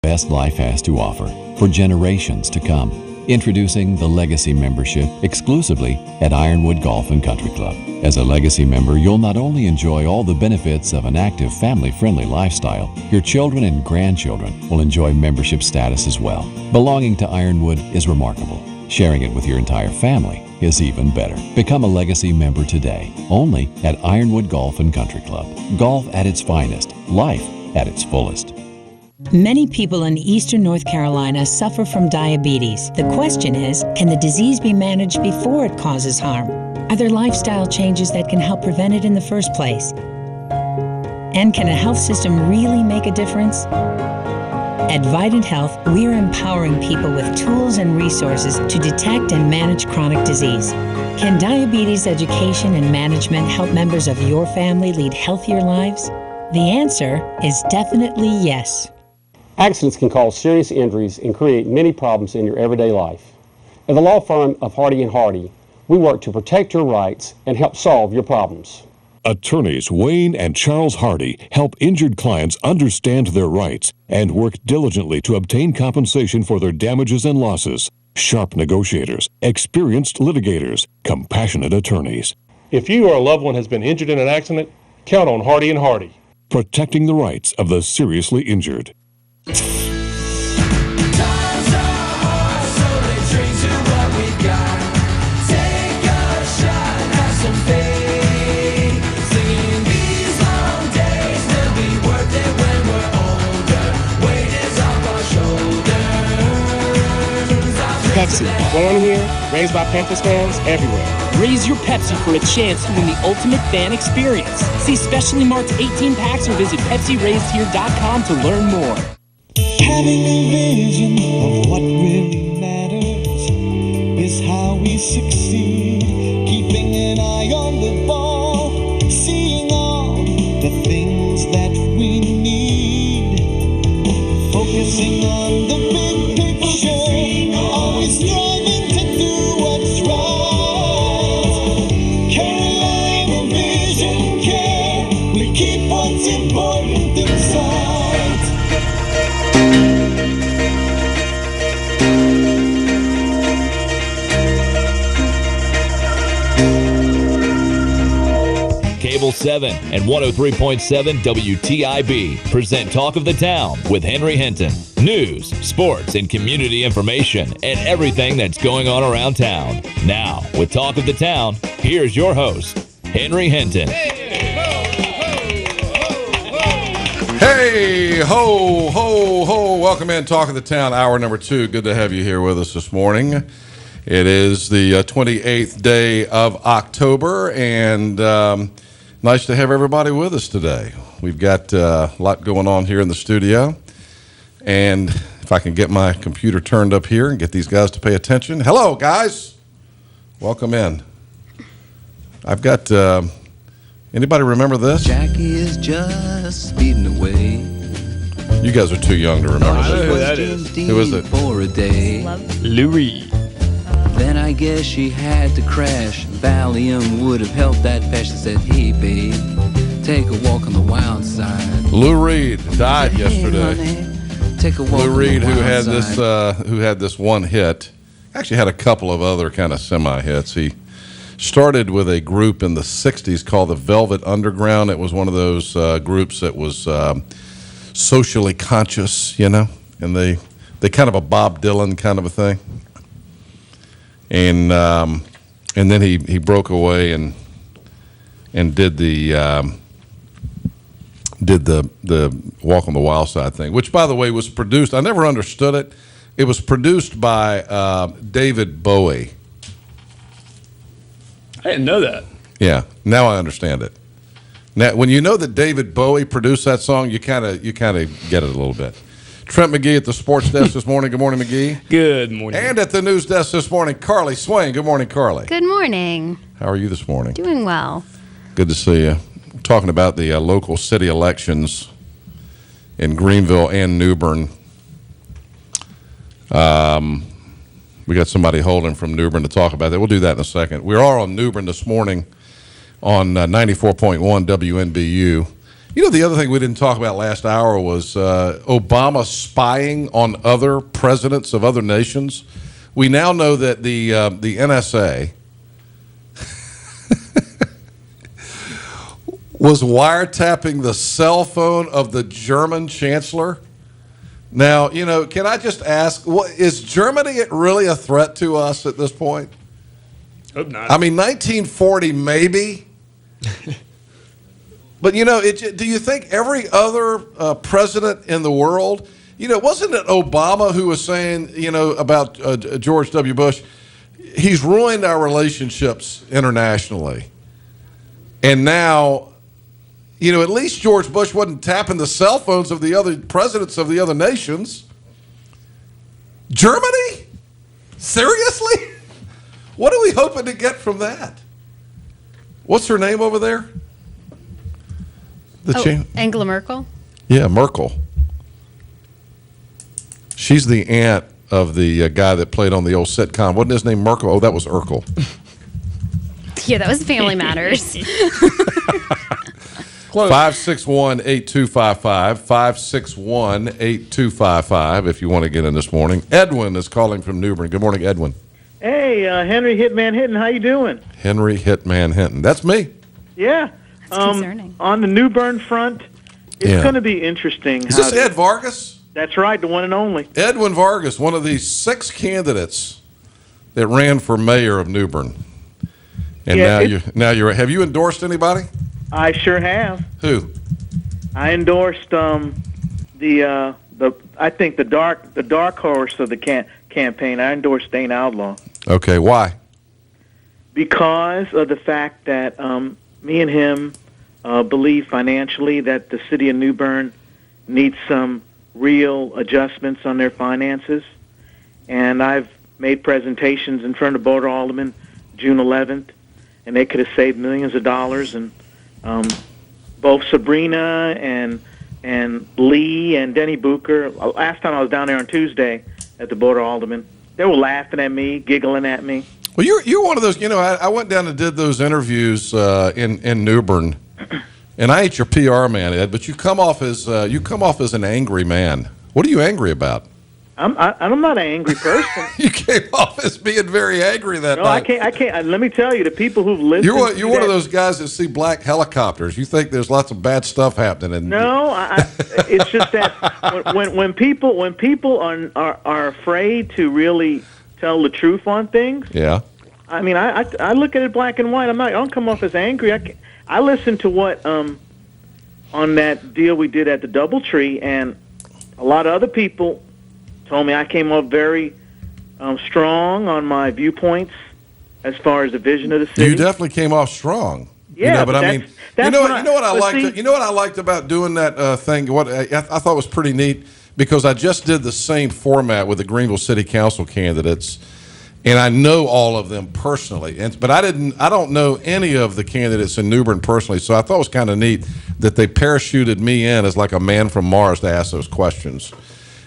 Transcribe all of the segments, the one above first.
Best life has to offer for generations to come. Introducing the Legacy Membership exclusively at Ironwood Golf and Country Club. As a Legacy member, you'll not only enjoy all the benefits of an active, family-friendly lifestyle, your children and grandchildren will enjoy membership status as well. Belonging to Ironwood is remarkable. Sharing it with your entire family is even better. Become a Legacy member today, only at Ironwood Golf and Country Club. Golf at its finest, life at its fullest. Many people in eastern North Carolina suffer from diabetes. The question is, can the disease be managed before it causes harm? Are there lifestyle changes that can help prevent it in the first place? And can a health system really make a difference? At Vidant Health, we're empowering people with tools and resources to detect and manage chronic disease. Can diabetes education and management help members of your family lead healthier lives? The answer is definitely yes. Accidents can cause serious injuries and create many problems in your everyday life. At the law firm of Hardy & Hardy, we work to protect your rights and help solve your problems. Attorneys Wayne and Charles Hardy help injured clients understand their rights and work diligently to obtain compensation for their damages and losses. Sharp negotiators, experienced litigators, compassionate attorneys. If you or a loved one has been injured in an accident, count on Hardy & Hardy. Protecting the rights of the seriously injured. Pepsi, born here, raised by Panthers fans everywhere. Raise your Pepsi for a chance to win the ultimate fan experience. See specially marked 18 packs or visit PepsiRaisedHere.com to learn more. Having a vision of what really matters is how we succeed. Keeping an eye on the ball, seeing all the things that we need. Focusing on the big picture, always striving to do what's right. Carrying a vision, care, we keep what's important inside. Cable 7 and 103.7 WTIB present Talk of the Town with Henry Hinton. News, sports, and community information and everything that's going on around town. Now, with Talk of the Town, here's your host, Henry Hinton. Hey, ho, ho, ho. Welcome in, Talk of the Town, hour number 2. Good to have you here with us this morning. It is the 28th day of October, and nice to have everybody with us today. We've got a lot going on here in the studio, and if I can get my computer turned up here and get these guys to pay attention. Hello, guys. Welcome in. I've got, anybody remember this? Jackie is just speeding away. You guys are too young to remember I know who this. that is. Who is it? For a day. Lou Reed. Then I guess she had to crash. Valium would have helped that patient. Said, hey, babe, take a walk on the wild side. Lou Reed died yesterday. Hey, honey, take a walk Lou on Reed, the who wild had side. this one hit, actually had a couple of other kind of semi-hits. He started with a group in the 60s called the Velvet Underground. It was one of those groups that was socially conscious, you know, and they kind of a Bob Dylan kind of a thing. And then he broke away and did the Walk on the Wild Side thing, which, by the way, was produced. I never understood it. It was produced by David Bowie. I didn't know that. Yeah, now I understand it. Now, when you know that David Bowie produced that song, you kind of get it a little bit. Trent McGee at the sports desk this morning. Good morning, McGee. Good morning. And at the news desk this morning, Carly Swain. Good morning, Carly. Good morning. How are you this morning? Doing well. Good to see you. We're talking about the local city elections in Greenville and New Bern. We got somebody holding from New Bern to talk about that. We'll do that in a second. We are on New Bern this morning on 94.1 WNBU. You know, the other thing we didn't talk about last hour was Obama spying on other presidents of other nations. We now know that the NSA was wiretapping the cell phone of the German chancellor. Now, you know, can I just ask, is Germany really a threat to us at this point? Hope not. I mean, 1940 maybe. But, you know, do you think every other president in the world, you know, wasn't it Obama who was saying, you know, about George W. Bush, he's ruined our relationships internationally. And now, you know, at least George Bush wasn't tapping the cell phones of the other presidents of the other nations. Germany? Seriously? What are we hoping to get from that? What's her name over there? Angela Merkel? Yeah, Merkel. She's the aunt of the guy that played on the old sitcom. Wasn't his name Merkel? Oh, that was Urkel. Yeah, that was Family Matters. 561-8255. 561-8255 if you want to get in this morning. Edwin is calling from New Bern. Good morning, Edwin. Hey, Henry Hitman Hinton, how you doing? Henry Hitman Hinton. That's me. Yeah. Concerning. On the New Bern front, it's going to be interesting. Is this Ed Vargas? That's right, the one and only. Edwin Vargas, one of the 6 candidates that ran for mayor of New Bern. And now you're. Have you endorsed anybody? I sure have. Who? I endorsed I think the dark horse of the campaign. I endorsed Dane Outlaw. Okay, why? Because of the fact that me and him believe financially that the city of New Bern needs some real adjustments on their finances. And I've made presentations in front of Board of Aldermen June 11th, and they could have saved millions of dollars. And both Sabrina and Lee and Denny Booker, last time I was down there on Tuesday at the Board of Aldermen, they were laughing at me, giggling at me. Well, you're one of those. You know, I went down and did those interviews in New Bern, and I ain't your PR man, Ed, but you come off as an angry man. What are you angry about? I'm not an angry person. You came off as being very angry that night. No, I can't. Let me tell you, the people who've listened. You're one of those guys that see black helicopters. You think there's lots of bad stuff happening. No, it's just that when people are afraid to really tell the truth on things. Yeah. I mean, I look at it black and white. I don't come off as angry. I listen to what on that deal we did at the DoubleTree, and a lot of other people told me I came off very strong on my viewpoints as far as the vision of the city. You definitely came off strong. Yeah, you know, but I mean, you know what I liked about doing that thing. What I thought was pretty neat, because I just did the same format with the Greenville City Council candidates, and I know all of them personally. But I don't know any of the candidates in New Bern personally, so I thought it was kind of neat that they parachuted me in as like a man from Mars to ask those questions.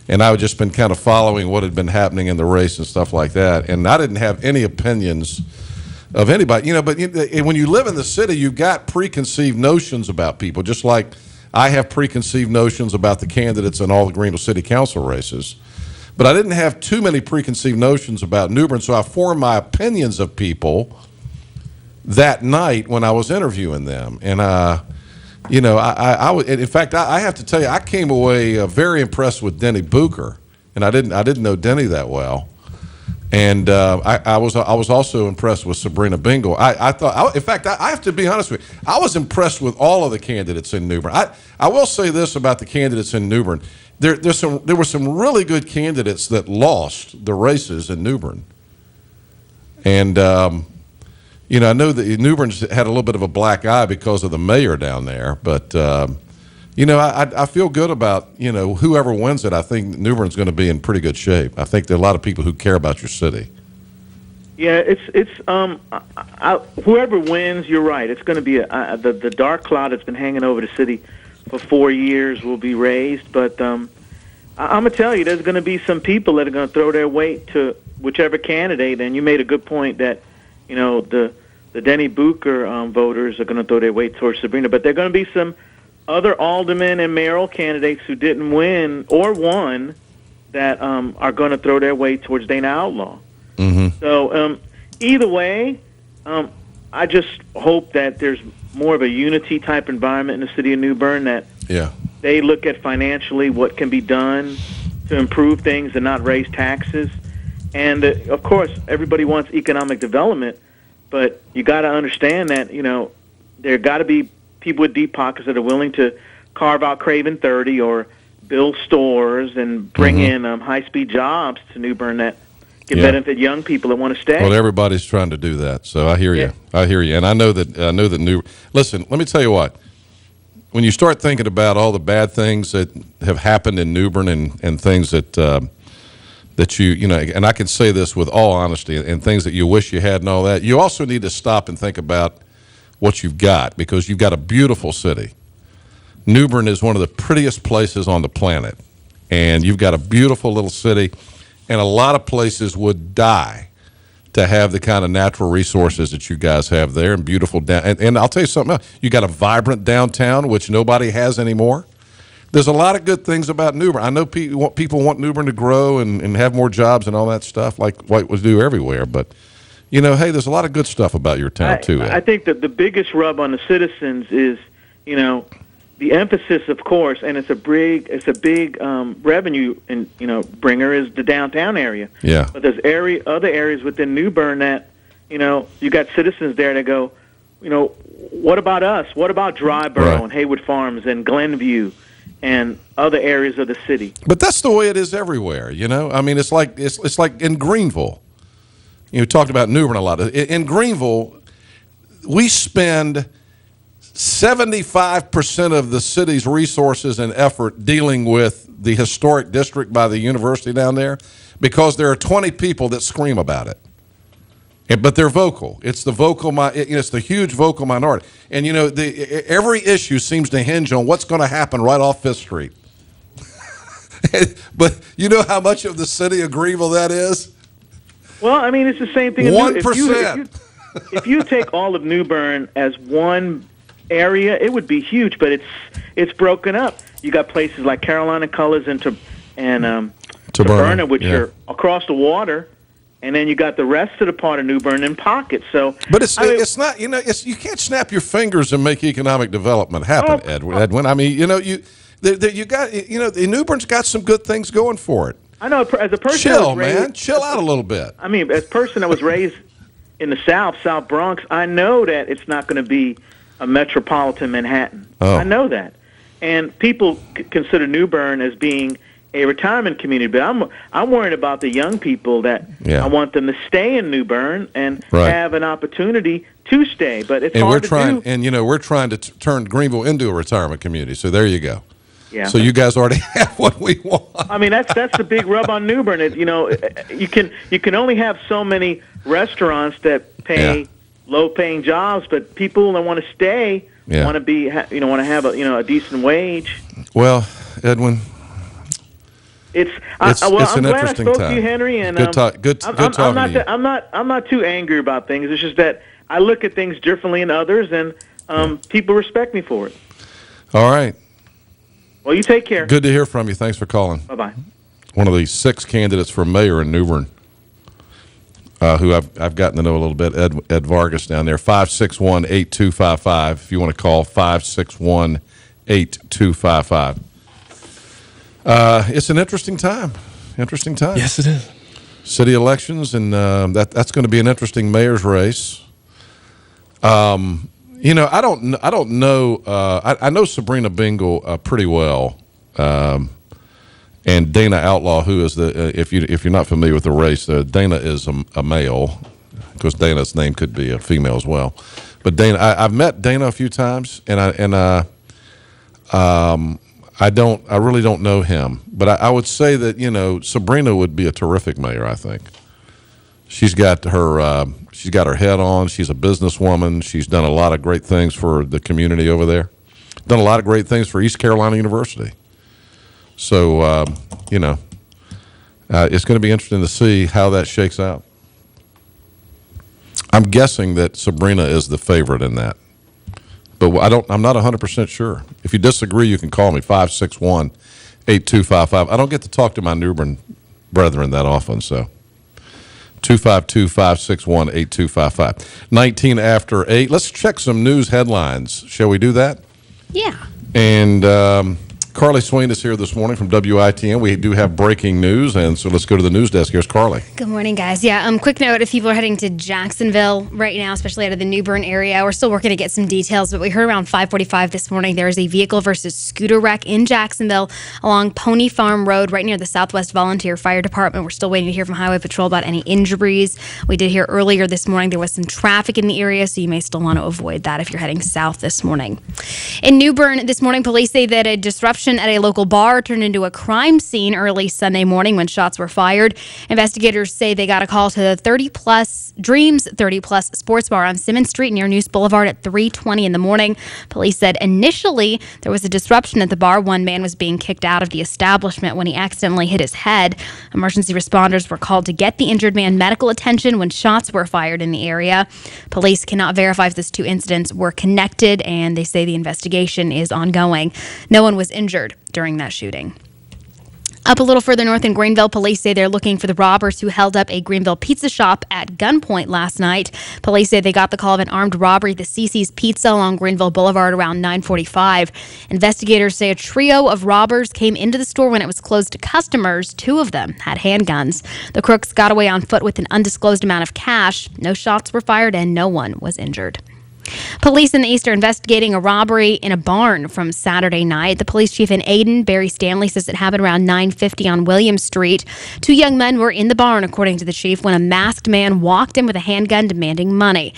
And I've just been kind of following what had been happening in the race and stuff like that. And I didn't have any opinions of anybody, you know. But when you live in the city, you've got preconceived notions about people, just like I have preconceived notions about the candidates in all the Greenville City Council races. But I didn't have too many preconceived notions about New Bern, so I formed my opinions of people that night when I was interviewing them. And you know, in fact, I have to tell you, I came away very impressed with Denny Booker, and I didn't know Denny that well, and I was also impressed with Sabrina Bingle. In fact, I have to be honest with you, I was impressed with all of the candidates in New Bern. I will say this about the candidates in New Bern: there were some really good candidates that lost the races in New Bern, and you know, I know that New Bern's had a little bit of a black eye because of the mayor down there, but you know, I feel good about, you know, whoever wins it. I think New Bern's going to be in pretty good shape. I think there are a lot of people who care about your city. Yeah, it's whoever wins, you're right. It's going to be the dark cloud that's been hanging over the city for 4 years will be raised. But I'm going to tell you, there's going to be some people that are going to throw their weight to whichever candidate. And you made a good point that, you know, the Denny Booker voters are going to throw their weight towards Sabrina, but there are going to be some other aldermen and mayoral candidates who didn't win or won that are going to throw their weight towards Dana Outlaw. Mm-hmm. So either way, I just hope that there's more of a unity type environment in the city of New Bern, that they look at financially what can be done to improve things and not raise taxes. And of course, everybody wants economic development, but you got to understand that, you know, there got to be people with deep pockets that are willing to carve out Craven 30 or build stores and bring in high-speed jobs to New Bern that can benefit young people that want to stay. Well, everybody's trying to do that, so I hear you. I hear you, and I know that New. Listen, let me tell you what. When you start thinking about all the bad things that have happened in New Bern and things that that you know, and I can say this with all honesty, and things that you wish you had and all that, you also need to stop and think about what you've got, because you've got a beautiful city. New Bern is one of the prettiest places on the planet, and you've got a beautiful little city, and a lot of places would die to have the kind of natural resources that you guys have there, and beautiful and I'll tell you something else. You got a vibrant downtown, which nobody has anymore. There's a lot of good things about New Bern. I know people want New Bern to grow and have more jobs and all that stuff, like what we do everywhere. But, you know, hey, there's a lot of good stuff about your town, too, Ed. I think that the biggest rub on the citizens is, you know, the emphasis, of course, and it's a big revenue and, you know, bringer, is the downtown area. Yeah. But there's other areas within New Bern that, you know, you got citizens there that go, you know, what about us? What about Dryboro and Haywood Farms and Glenview and other areas of the city? But that's the way it is everywhere, you know. I mean, it's like in Greenville. You know, we talked about New Bern a lot. In Greenville, we spend 75% of the city's resources and effort dealing with the historic district by the university down there, because there are 20 people that scream about it. But they're vocal. It's the it's the huge vocal minority. And, you know, every issue seems to hinge on what's going to happen right off Fifth Street. But you know how much of the city of Greenville that is? Well, I mean, it's the same thing. 1%. If you take all of New Bern as one area, it would be huge, but it's broken up. You got places like Carolina Colors and Taberna, which are across the water. And then you got the rest of the part of New Bern in pockets. So, but it's not, you know, you can't snap your fingers and make economic development happen, Edwin. I mean, you know, you got, you know, New Bern's got some good things going for it. I know, as a person, chill out a little bit. I mean, as a person that was raised in the South Bronx, I know that it's not going to be a metropolitan Manhattan. I know that, and people consider New Bern as being a retirement community, but I'm worried about the young people that I want them to stay in New Bern and have an opportunity to stay. But it's hard to do. And you know, we're trying to turn Greenville into a retirement community. So there you go. Yeah. So you guys already have what we want. I mean, that's the big rub on New Bern. You know, you can only have so many restaurants that pay low-paying jobs, but people that want to stay want to be, want to have a decent wage. Well, Edwin. I'm glad I spoke to you, Henry, and good talking to you. I'm not too angry about things. It's just that I look at things differently than others, and people respect me for it. All right. Well, you take care. Good to hear from you. Thanks for calling. Bye-bye. One of the 6 candidates for mayor in New Bern, who I've gotten to know a little bit, Ed Vargas down there, 561-8255. If you want to call, 561-8255. It's an interesting time. Yes, it is. City elections, and that's going to be an interesting mayor's race. You know, I don't know. I know Sabrina Bingle pretty well, and Dana Outlaw, who is if you're not familiar with the race, Dana is a male, because Dana's name could be a female as well. But Dana, I've met Dana a few times, and I really don't know him, but I would say that, you know, Sabrina would be a terrific mayor. I think she's got her head on. She's a businesswoman. She's done a lot of great things for the community over there. Done a lot of great things for East Carolina University. So you know, it's going to be interesting to see how that shakes out. I'm guessing that Sabrina is the favorite in that. But I'm not 100% sure. If you disagree, you can call me, 561-8255. I don't get to talk to my New Bern brethren that often, so 252-561-8255. 19 after 8. Let's check some news headlines. Shall we do that? Yeah. And Carly Swain is here this morning from WITN. We do have breaking news, and so let's go to the news desk. Here's Carly. Good morning, guys. Yeah, quick note, if people are heading to Jacksonville right now, especially out of the New Bern area, we're still working to get some details, but we heard around 5:45 this morning there is a vehicle versus scooter wreck in Jacksonville along Pony Farm Road right near the Southwest Volunteer Fire Department. We're still waiting to hear from Highway Patrol about any injuries. We did hear earlier this morning there was some traffic in the area, so you may still want to avoid that if you're heading south this morning. In New Bern this morning, police say that a disruption at a local bar turned into a crime scene early Sunday morning when shots were fired. Investigators say they got a call to the Dreams 30 Plus Sports Bar on Simmons Street near Neuse Boulevard at 3:20 in the morning. Police said initially there was a disruption at the bar. One man was being kicked out of the establishment when he accidentally hit his head. Emergency responders were called to get the injured man medical attention when shots were fired in the area. Police cannot verify if these two incidents were connected, and they say the investigation is ongoing. No one was injured during that shooting. Up a little further north in Greenville, police say they're looking for the robbers who held up a Greenville pizza shop at gunpoint last night. Police say they got the call of an armed robbery at the CC's Pizza along Greenville Boulevard around 9:45. Investigators say a trio of robbers came into the store when it was closed to customers. Two of them had handguns. The crooks got away on foot with an undisclosed amount of cash. No shots were fired and no one was injured. Police in the East are investigating a robbery in a barn from Saturday night. The police chief in Aden, Barry Stanley, says it happened around 9:50 on William Street. Two young men were in the barn, according to the chief, when a masked man walked in with a handgun demanding money.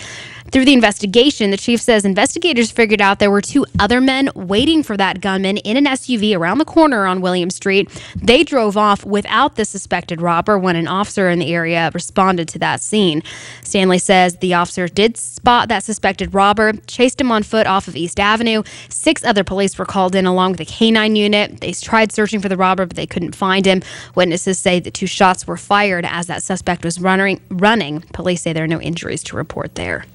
Through the investigation, the chief says investigators figured out there were two other men waiting for that gunman in an SUV around the corner on William Street. They drove off without the suspected robber when an officer in the area responded to that scene. Stanley says the officer did spot that suspected robber, chased him on foot off of East Avenue. 6 other police were called in along with a K-9 unit. They tried searching for the robber, but they couldn't find him. Witnesses say that 2 shots were fired as that suspect was running. Police say there are no injuries to report there.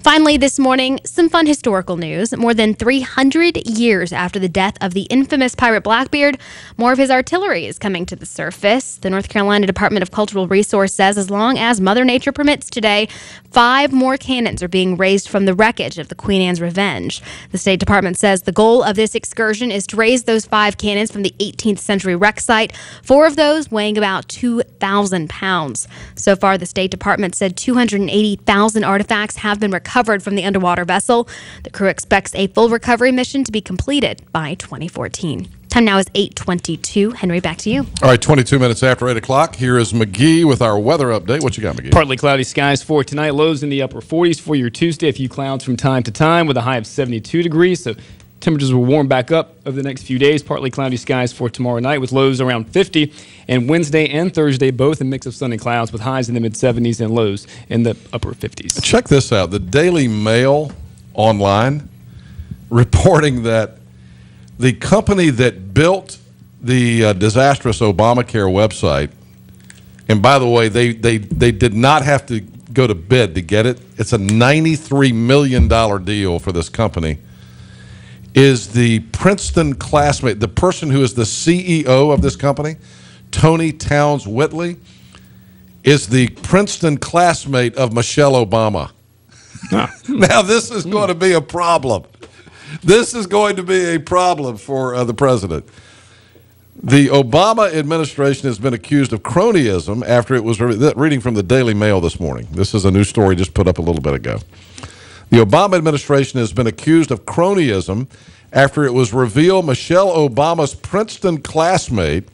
Finally, this morning, some fun historical news. More than 300 years after the death of the infamous pirate Blackbeard, more of his artillery is coming to the surface. The North Carolina Department of Cultural Resource says as long as Mother Nature permits today, 5 more cannons are being raised from the wreckage of the Queen Anne's Revenge. The State Department says the goal of this excursion is to raise those 5 cannons from the 18th century wreck site, 4 of those weighing about 2,000 pounds. So far, the State Department said 280,000 artifacts have been recovered from the underwater vessel. The crew expects a full recovery mission to be completed by 2014. Time now is 8:22. Henry, back to you. All right, 22 minutes after 8 o'clock. Here is McGee with our weather update. What you got, McGee? Partly cloudy skies for tonight. Lows in the upper 40s for your Tuesday. A few clouds from time to time with a high of 72 degrees. So temperatures will warm back up over the next few days. Partly cloudy skies for tomorrow night with lows around 50. And Wednesday and Thursday, both a mix of sun and clouds with highs in the mid-70s and lows in the upper 50s. Check this out. The Daily Mail online reporting that the company that built the disastrous Obamacare website, and by the way, they did not have to go to bid to get it. It's a $93 million deal for this company. Is the Princeton classmate, the person who is the CEO of this company, Tony Towns Whitley, is the Princeton classmate of Michelle Obama. Now, this is going to be a problem. This is going to be a problem for the president. The Obama administration has been accused of cronyism after it was reading from the Daily Mail this morning. This is a new story just put up a little bit ago. The Obama administration has been accused of cronyism after it was revealed Michelle Obama's Princeton classmate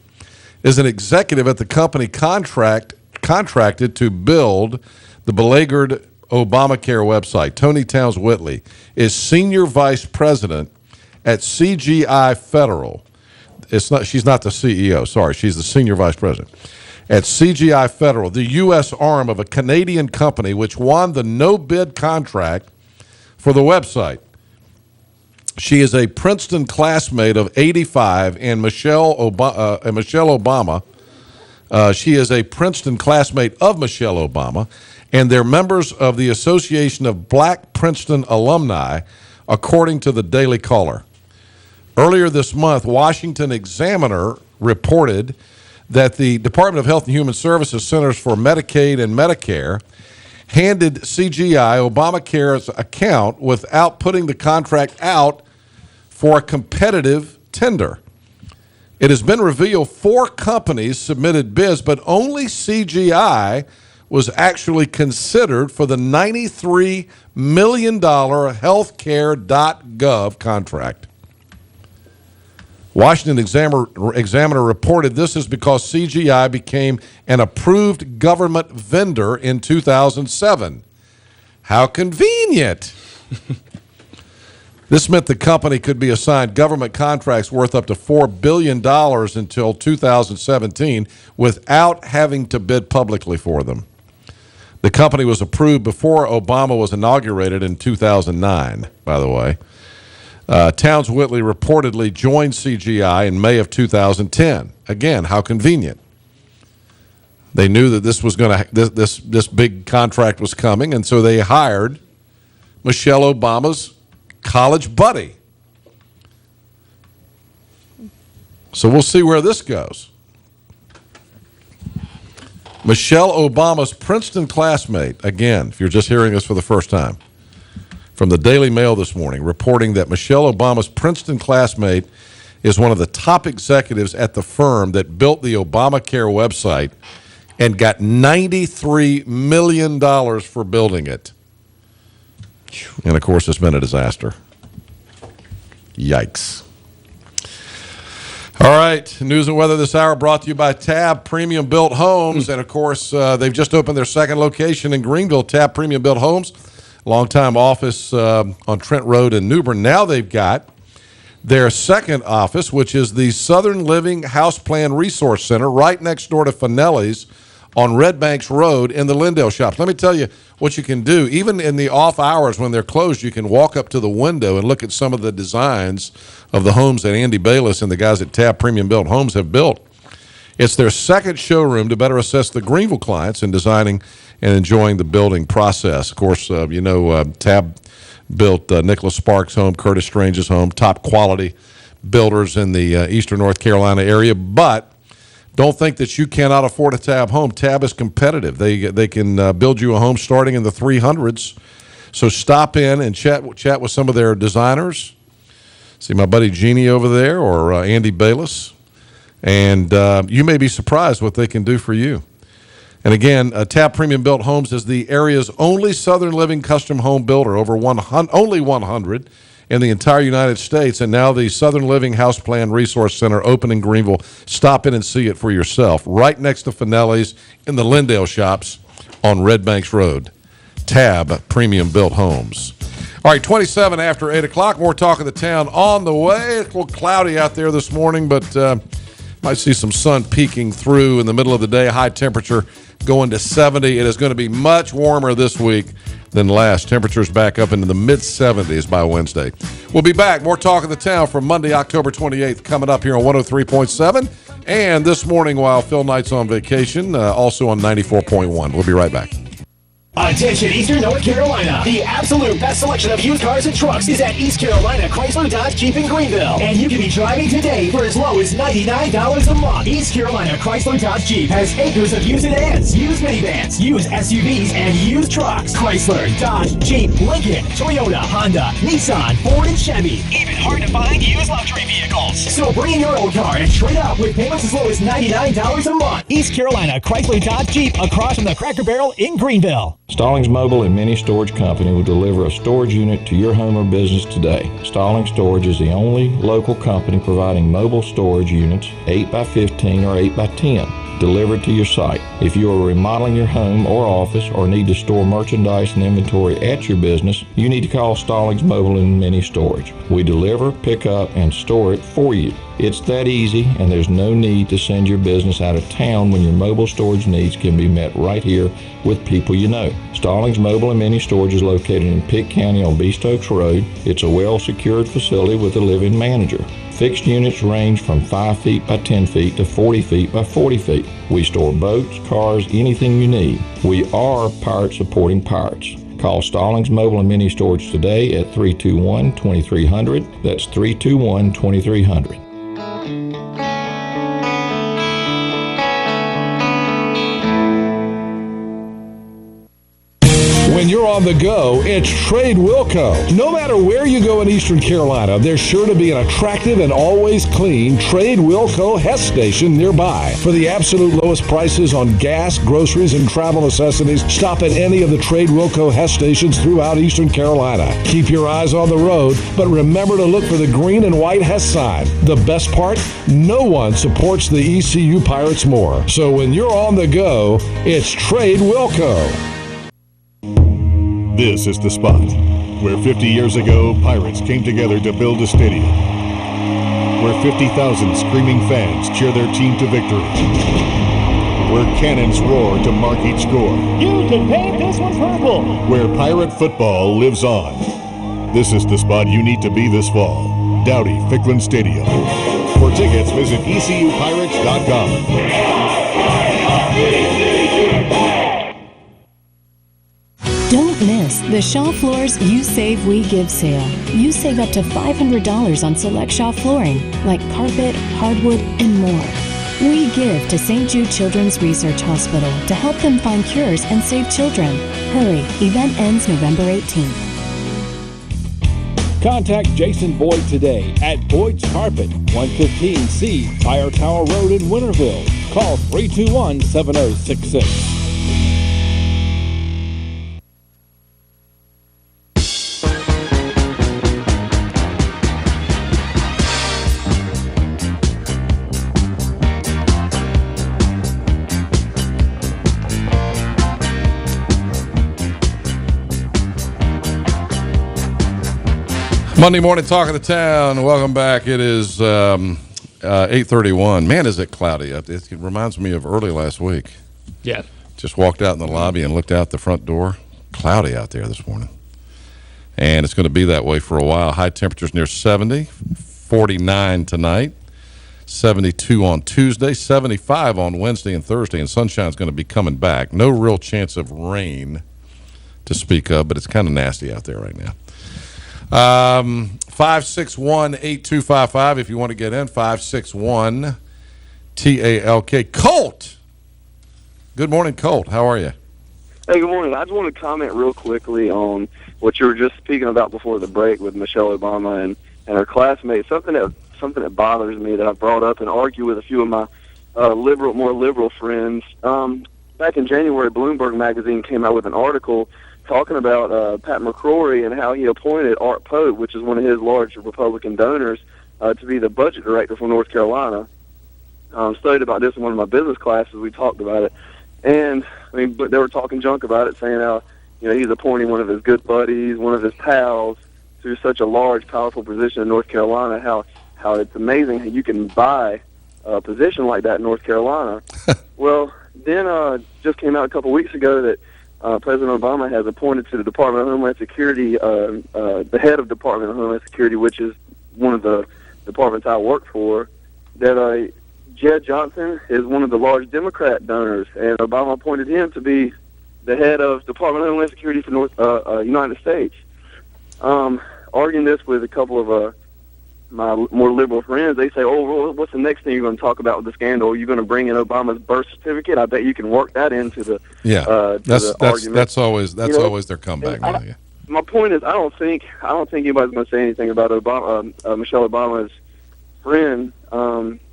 is an executive at the company contracted to build the beleaguered Obamacare website. Tony Towns Whitley is senior vice president at CGI Federal. She's not the CEO, sorry. She's the senior vice president. At CGI Federal, the U.S. arm of a Canadian company which won the no-bid contract for the website. She is a Princeton classmate of 85 and Michelle Obama. She is a Princeton classmate of Michelle Obama, and they're members of the Association of Black Princeton Alumni, according to the Daily Caller. Earlier this month, Washington Examiner reported that the Department of Health and Human Services Centers for Medicaid and Medicare handed CGI Obamacare's account without putting the contract out for a competitive tender. It has been revealed 4 companies submitted bids, but only CGI was actually considered for the $93 million healthcare.gov contract. Washington Examiner reported this is because CGI became an approved government vendor in 2007. How convenient. This meant the company could be assigned government contracts worth up to $4 billion until 2017 without having to bid publicly for them. The company was approved before Obama was inaugurated in 2009, by the way. Towns Whitley reportedly joined CGI in May of 2010. Again, how convenient. They knew that this was going to this big contract was coming, and so they hired Michelle Obama's college buddy. So we'll see where this goes. Michelle Obama's Princeton classmate, again, if you're just hearing this for the first time, from the Daily Mail this morning, reporting that Michelle Obama's Princeton classmate is one of the top executives at the firm that built the Obamacare website and got $93 million for building it. And, of course, it's been a disaster. Yikes. All right, news and weather this hour brought to you by Tab Premium Built Homes. And, of course, they've just opened their second location in Greenville, Tab Premium Built Homes. Longtime office on Trent Road in New Bern. Now they've got their second office, which is the Southern Living House Plan Resource Center right next door to Finelli's on Red Banks Road in the Lindale Shops. Let me tell you what you can do. Even in the off hours when they're closed, you can walk up to the window and look at some of the designs of the homes that Andy Bayless and the guys at Tab Premium Built Homes have built. It's their second showroom to better assess the Greenville clients in designing and enjoying the building process. Of course, Tab built Nicholas Sparks' home, Curtis Strange's home, top quality builders in the eastern North Carolina area. But don't think that you cannot afford a Tab home. Tab is competitive. They can build you a home starting in the 300s. So stop in and chat with some of their designers. See my buddy Jeannie over there or Andy Bayless. And you may be surprised what they can do for you. And again, Tab Premium Built Homes is the area's only Southern Living custom home builder, only 100 in the entire United States. And now the Southern Living House Plan Resource Center open in Greenville. Stop in and see it for yourself. Right next to Finelli's in the Lindale Shops on Red Banks Road. Tab Premium Built Homes. All right, 27 after 8 o'clock. More Talk of the Town on the way. It's a little cloudy out there this morning, but might see some sun peeking through in the middle of the day. High temperature going to 70. It is going to be much warmer this week than last. Temperatures back up into the mid-70s by Wednesday. We'll be back. More Talk of the Town for Monday, October 28th, coming up here on 103.7. And this morning while Phil Knight's on vacation, also on 94.1. We'll be right back. Attention Eastern North Carolina. The absolute best selection of used cars and trucks is at East Carolina Chrysler Dodge Jeep in Greenville. And you can be driving today for as low as $99 a month. East Carolina Chrysler Dodge Jeep has acres of used sedans, used minivans, used SUVs, and used trucks. Chrysler, Dodge, Jeep, Lincoln, Toyota, Honda, Nissan, Ford, and Chevy. Even hard to find used luxury vehicles. So bring in your old car and trade up with payments as low as $99 a month. East Carolina Chrysler Dodge Jeep across from the Cracker Barrel in Greenville. Stallings Mobile and Mini Storage Company will deliver a storage unit to your home or business today. Stallings Storage is the only local company providing mobile storage units 8x15 or 8x10 delivered to your site. If you are remodeling your home or office or need to store merchandise and inventory at your business, you need to call Stallings Mobile and Mini Storage. We deliver, pick up, and store it for you. It's that easy, and there's no need to send your business out of town when your mobile storage needs can be met right here with people you know. Stallings Mobile and Mini Storage is located in Pitt County on Beast Oaks Road. It's a well-secured facility with a living manager. Fixed units range from 5 feet by 10 feet to 40 feet by 40 feet. We store boats, cars, anything you need. We are Pirates Supporting Pirates. Call Stallings Mobile and Mini Storage today at 321-2300. That's 321-2300. When you're on the go, it's Trade Wilco. No matter where you go in Eastern Carolina, there's sure to be an attractive and always clean Trade Wilco Hess station nearby. For the absolute lowest prices on gas, groceries, and travel necessities, stop at any of the Trade Wilco Hess stations throughout Eastern Carolina. Keep your eyes on the road, but remember to look for the green and white Hess sign. The best part? No one supports the ECU Pirates more. So when you're on the go, it's Trade Wilco. This is the spot where 50 years ago, Pirates came together to build a stadium, where 50,000 screaming fans cheer their team to victory, where cannons roar to mark each score. You can paint this one purple. Where Pirate football lives on. This is the spot you need to be this fall. Dowdy Ficklin Stadium. For tickets, visit ECUPirates.com. Don't miss the Shaw Floors You Save, We Give sale. You save up to $500 on select Shaw flooring, like carpet, hardwood, and more. We give to St. Jude Children's Research Hospital to help them find cures and save children. Hurry, event ends November 18th. Contact Jason Boyd today at Boyd's Carpet, 115C Fire Tower Road in Winterville. Call 321-7066. Monday morning talk of the town. Welcome back. It is 8:31. Man, is it cloudy up there. It reminds me of early last week. Yeah. Just walked out in the lobby and looked out the front door. Cloudy out there this morning. And it's going to be that way for a while. High temperatures near 70, 49 tonight, 72 on Tuesday, 75 on Wednesday and Thursday, and sunshine's going to be coming back. No real chance of rain to speak of, but it's kind of nasty out there right now. 561-8255 if you want to get in. 561-TALK. Colt. Good morning, Colt. How are you? Hey, good morning. I just want to comment real quickly on what you were just speaking about before the break with Michelle Obama and her classmates. Something that bothers me that I brought up and argued with a few of my more liberal friends. Back in January, Bloomberg magazine came out with an article talking about Pat McCrory and how he appointed Art Pope, which is one of his large Republican donors, to be the budget director for North Carolina. Studied about this in one of my business classes. We talked about it. And, but they were talking junk about it, saying how, he's appointing one of his good buddies, one of his pals, to such a large, powerful position in North Carolina, how it's amazing how you can buy a position like that in North Carolina. Well, then just came out a couple weeks ago that President Obama has appointed to the Department of Homeland Security, the head of Department of Homeland Security, which is one of the departments I work for, that Jed Johnson is one of the large Democrat donors, and Obama appointed him to be the head of Department of Homeland Security for United States. Arguing this with a couple of my more liberal friends, they say, "Oh, what's the next thing you're going to talk about with the scandal? Are you going to bring in Obama's birth certificate? I bet you can work that into the argument." That's always their comeback. Yeah. My point is, I don't think anybody's going to say anything about Michelle Obama's friend.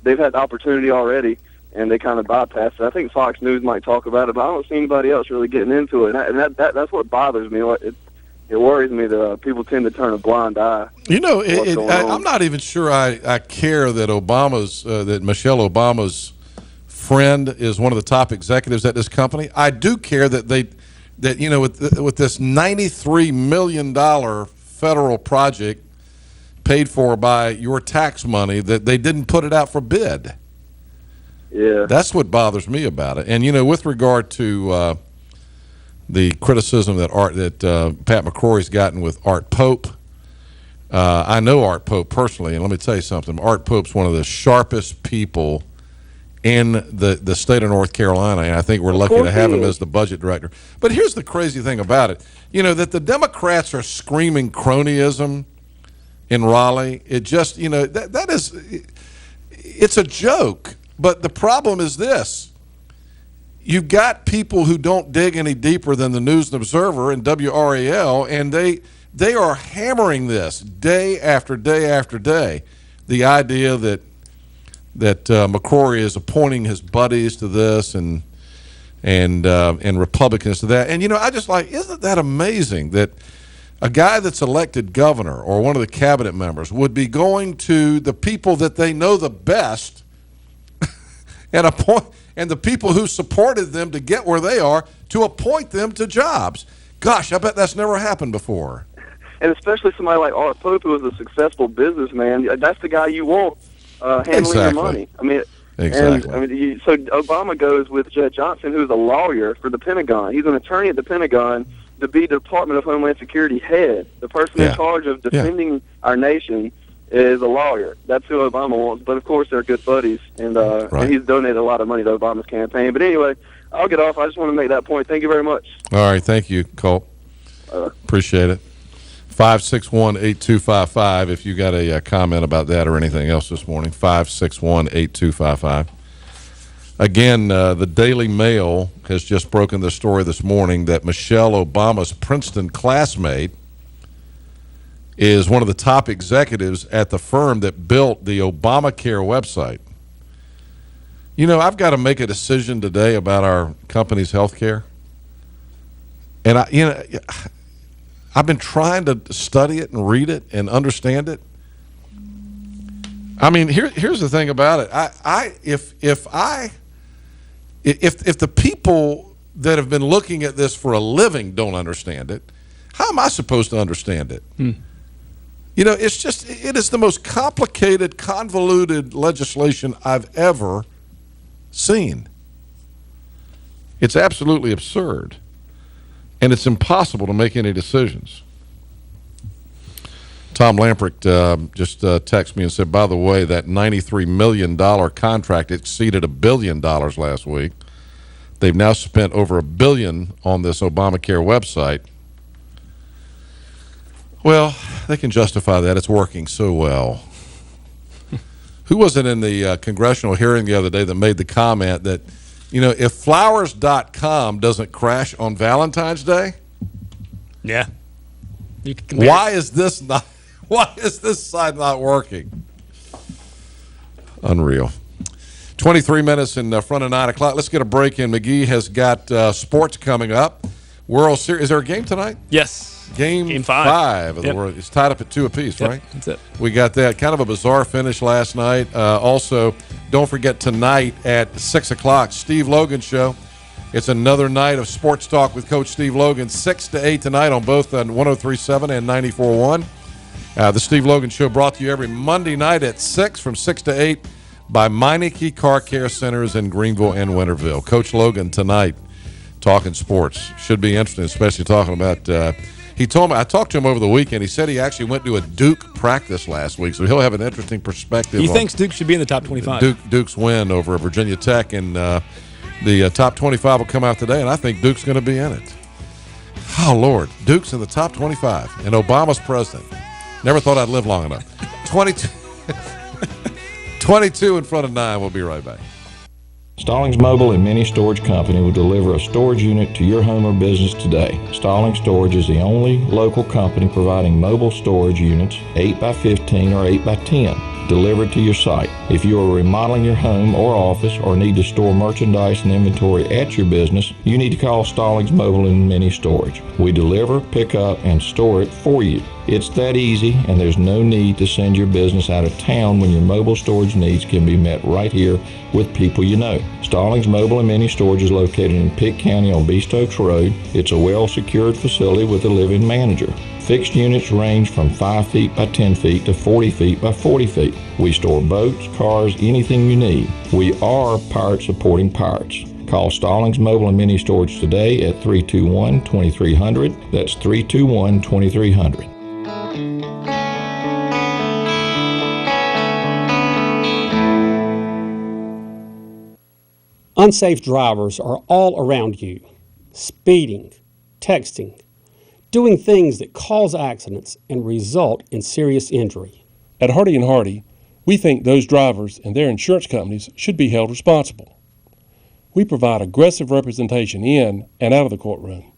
They've had the opportunity already, and they kind of bypassed it. I think Fox News might talk about it, but I don't see anybody else really getting into it, and that's what bothers me. It worries me that people tend to turn a blind eye. I'm not even sure I care that that Michelle Obama's friend is one of the top executives at this company. I do care that with this $93 million federal project paid for by your tax money, that they didn't put it out for bid. Yeah, that's what bothers me about it. And with regard to the criticism that Pat McCrory's gotten with Art Pope. I know Art Pope personally, and let me tell you something. Art Pope's one of the sharpest people in the state of North Carolina, and I think we're lucky to have him as the budget director. But here's the crazy thing about it. That the Democrats are screaming cronyism in Raleigh. It just, that is, it's a joke. But the problem is this. You've got people who don't dig any deeper than the News and Observer and WRAL, and they are hammering this day after day after day. The idea that McCrory is appointing his buddies to this and Republicans to that. And, I just isn't that amazing that a guy that's elected governor or one of the cabinet members would be going to the people that they know the best and the people who supported them to get where they are to appoint them to jobs. Gosh, I bet that's never happened before. And especially somebody like Art Pope, who is a successful businessman, that's the guy you want handling your money. Exactly. So Obama goes with Jed Johnson, who's a lawyer for the Pentagon. He's an attorney at the Pentagon to be the Department of Homeland Security head. The person in charge of defending our nation is a lawyer. That's who Obama wants. But, of course, they're good buddies, and he's donated a lot of money to Obama's campaign. But anyway, I'll get off. I just want to make that point. Thank you very much. All right. Thank you, Colt. Appreciate it. 561-8255 if you got a comment about that or anything else this morning. 561-8255. Again, the Daily Mail has just broken the story this morning that Michelle Obama's Princeton classmate is one of the top executives at the firm that built the Obamacare website. I've got to make a decision today about our company's health care. And I've been trying to study it and read it and understand it. I mean, here's the thing about it. If the people that have been looking at this for a living don't understand it, how am I supposed to understand it? It is the most complicated, convoluted legislation I've ever seen. It's absolutely absurd. And it's impossible to make any decisions. Tom Lamprecht just texted me and said, by the way, that $93 million contract exceeded $1 billion last week. They've now spent over $1 billion on this Obamacare website. Well, they can justify that. It's working so well. Who was it in the congressional hearing the other day that made the comment that, if flowers.com doesn't crash on Valentine's Day, yeah, why is this side not working? Unreal. 23 minutes in front of 9 o'clock. Let's get a break in. McGee has got sports coming up. World Series. Is there a game tonight? Yes. Game 5 of the World. It's tied up at 2 apiece, right? That's it. We got that. Kind of a bizarre finish last night. Also, don't forget tonight at 6 o'clock, Steve Logan Show. It's another night of sports talk with Coach Steve Logan, 6 to 8 tonight on both 103.7 and 94.1. The Steve Logan Show brought to you every Monday night at 6 from 6 to 8 by Meineke Car Care Centers in Greenville and Winterville. Coach Logan tonight talking sports. Should be interesting, especially talking about he told me, I talked to him over the weekend. He said he actually went to a Duke practice last week, so he'll have an interesting perspective. He thinks Duke should be in the top 25. Duke's win over Virginia Tech, and the top 25 will come out today, and I think Duke's going to be in it. Oh, Lord. Duke's in the top 25, and Obama's president. Never thought I'd live long enough. 22 in front of 9. We'll be right back. Stallings Mobile and Mini Storage Company will deliver a storage unit to your home or business today. Stallings Storage is the only local company providing mobile storage units 8x15 or 8x10 delivered to your site. If you are remodeling your home or office or need to store merchandise and inventory at your business, you need to call Stallings Mobile and Mini Storage. We deliver, pick up, and store it for you. It's that easy, and there's no need to send your business out of town when your mobile storage needs can be met right here with people you know. Stallings Mobile and Mini Storage is located in Pitt County on Beast Oaks Road. It's a well-secured facility with a living manager. Fixed units range from 5 feet by 10 feet to 40 feet by 40 feet. We store boats, cars, anything you need. We are pirate supporting pirates. Call Stallings Mobile and Mini Storage today at 321-2300. That's 321-2300. Unsafe drivers are all around you, speeding, texting, doing things that cause accidents and result in serious injury. At Hardy & Hardy, we think those drivers and their insurance companies should be held responsible. We provide aggressive representation in and out of the courtroom,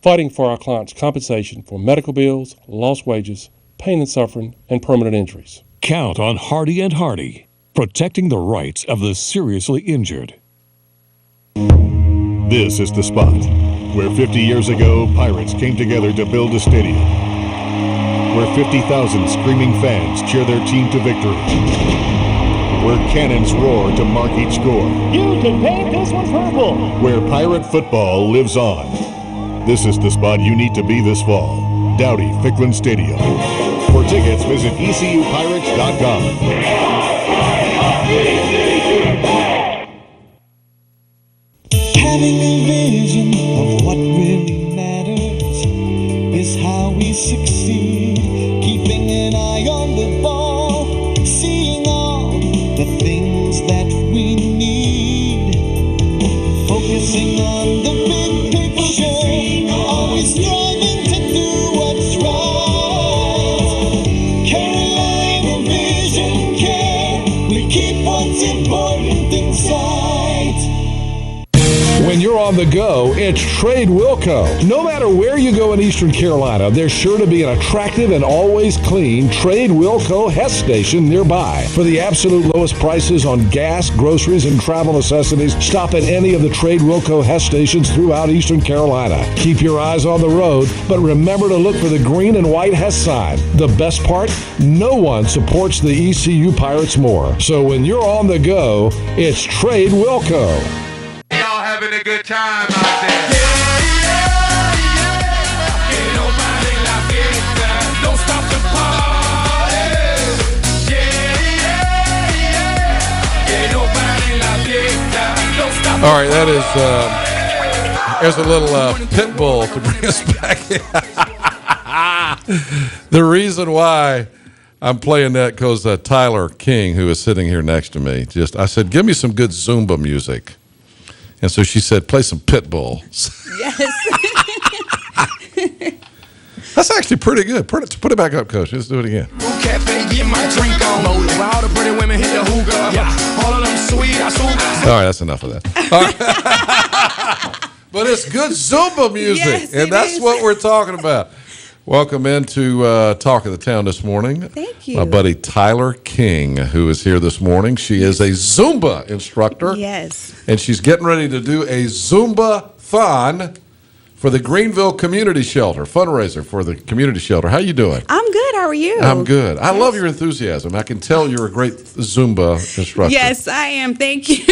fighting for our clients' compensation for medical bills, lost wages, pain and suffering, and permanent injuries. Count on Hardy & Hardy, protecting the rights of the seriously injured. This is the spot where 50 years ago pirates came together to build a stadium, where 50,000 screaming fans cheer their team to victory, where cannons roar to mark each score. You can paint this one purple. Where pirate football lives on. This is the spot you need to be this fall. Dowdy Ficklin Stadium. For tickets, visit ECUPirates.com. Having a vision of what really matters is how we succeed. Keeping an eye on the ball, seeing all the things that we need. Focusing on the big picture, always striving to do what's right. Carolina Vision Care, we keep what's important inside. When you're on the go, it's Trade Wilco. No matter where you go in Eastern Carolina, there's sure to be an attractive and always clean Trade Wilco Hess station nearby. For the absolute lowest prices on gas, groceries, and travel necessities, stop at any of the Trade Wilco Hess stations throughout Eastern Carolina. Keep your eyes on the road, but remember to look for the green and white Hess sign. The best part? No one supports the ECU Pirates more. So when you're on the go, it's Trade Wilco. Having a good time out there. Don't stop the party. Don't stop. All right, that is there's a little pit bull to bring us back in. The reason why I'm playing that because Tyler King, who is sitting here next to me, I said, give me some good Zumba music. And so she said, play some pit bulls. Yes. That's actually pretty good. Put it back up, Coach. Let's do it again. Cafe, get my drink on. Where all the pretty women hit the hookah. Yeah. All of them sweet. All right, that's enough of that. All right. But it's good Zumba music, yes, and that's what we're talking about. Welcome into Talk of the Town this morning. Thank you. My buddy Tyler King, who is here this morning. She is a Zumba instructor. Yes. And she's getting ready to do a Zumba-thon for the Greenville Community Shelter, fundraiser for the community shelter. How you doing? I'm good. How are you? I'm good. I love your enthusiasm. I can tell you're a great Zumba instructor. Yes, I am. Thank you.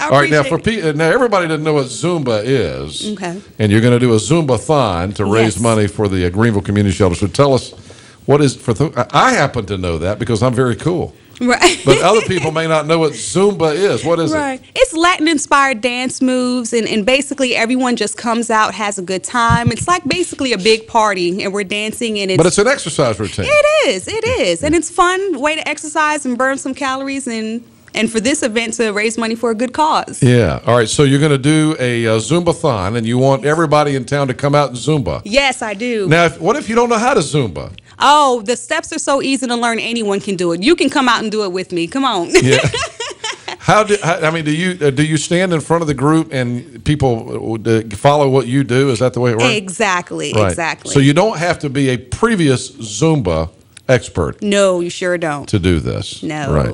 All right, now now everybody doesn't know what Zumba is. Okay. And you're going to do a Zumba-thon to raise money for the Greenville Community Shelter. So tell us, what is I happen to know that because I'm very cool. Right. But other people may not know what Zumba is. What is it? It's Latin-inspired dance moves, and basically everyone just comes out, has a good time. It's like basically a big party, and we're dancing. But it's an exercise routine. It is. And it's fun way to exercise and burn some calories and for this event to raise money for a good cause. Yeah. All right, so you're going to do a Zumba-thon, and you want everybody in town to come out and Zumba. Yes, I do. Now, what if you don't know how to Zumba? Oh, the steps are so easy to learn. Anyone can do it. You can come out and do it with me. Come on. Yeah. Do you stand in front of the group and people follow what you do? Is that the way it works? Exactly. Right. Exactly. So you don't have to be a previous Zumba expert. No, you sure don't. To do this. No. Right.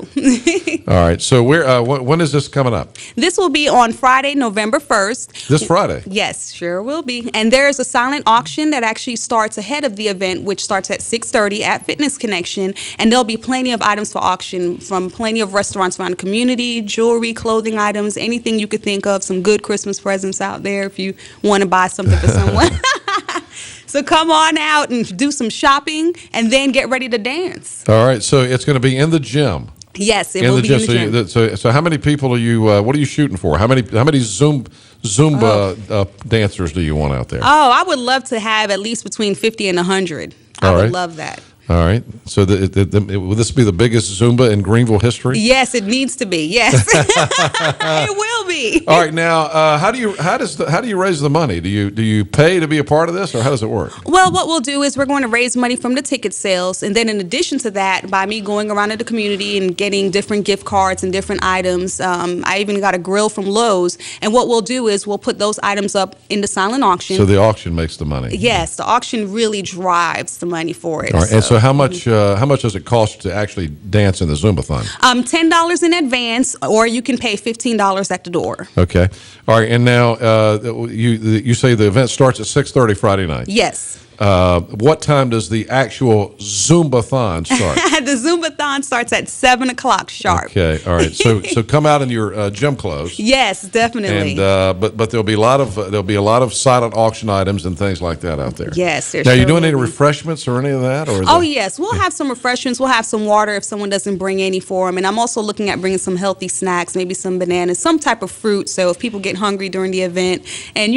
All right. So when is this coming up? This will be on Friday, November 1st. This Friday? Yes, sure will be. And there is a silent auction that actually starts ahead of the event, which starts at 6:30 at Fitness Connection. And there'll be plenty of items for auction from plenty of restaurants around the community, jewelry, clothing items, anything you could think of, some good Christmas presents out there if you want to buy something for someone. So come on out and do some shopping and then get ready to dance. All right. So it's going to be in the gym. Yes, it will be in the gym. So how many people are you? What are you shooting for? How many Zumba dancers do you want out there? Oh, I would love to have at least between 50 and 100. I would love that. All right. So will this be the biggest Zumba in Greenville history? Yes, it needs to be. Yes, it will be. All right. Now, how do you raise the money? Do you pay to be a part of this, or how does it work? Well, what we'll do is we're going to raise money from the ticket sales, and then in addition to that, by me going around to the community and getting different gift cards and different items, I even got a grill from Lowe's. And what we'll do is we'll put those items up in the silent auction. So the auction makes the money. Yes, the auction really drives the money for it. All right. And so how much does it cost to actually dance in the Zumba-thon? $10 in advance, or you can pay $15 at the door. Okay. All right. And now you say the event starts at 6:30 Friday night. Yes. What time does the actual Zumba-thon start? The Zumba-thon starts at 7 o'clock sharp. Okay, all right. So come out in your gym clothes. Yes, definitely. And but there'll be a lot of silent auction items and things like that out there. Yes. Now, are you doing any refreshments or any of that? Or yes, we'll have some refreshments. We'll have some water if someone doesn't bring any for them. And I'm also looking at bringing some healthy snacks, maybe some bananas, some type of fruit. So if people get hungry during the event, and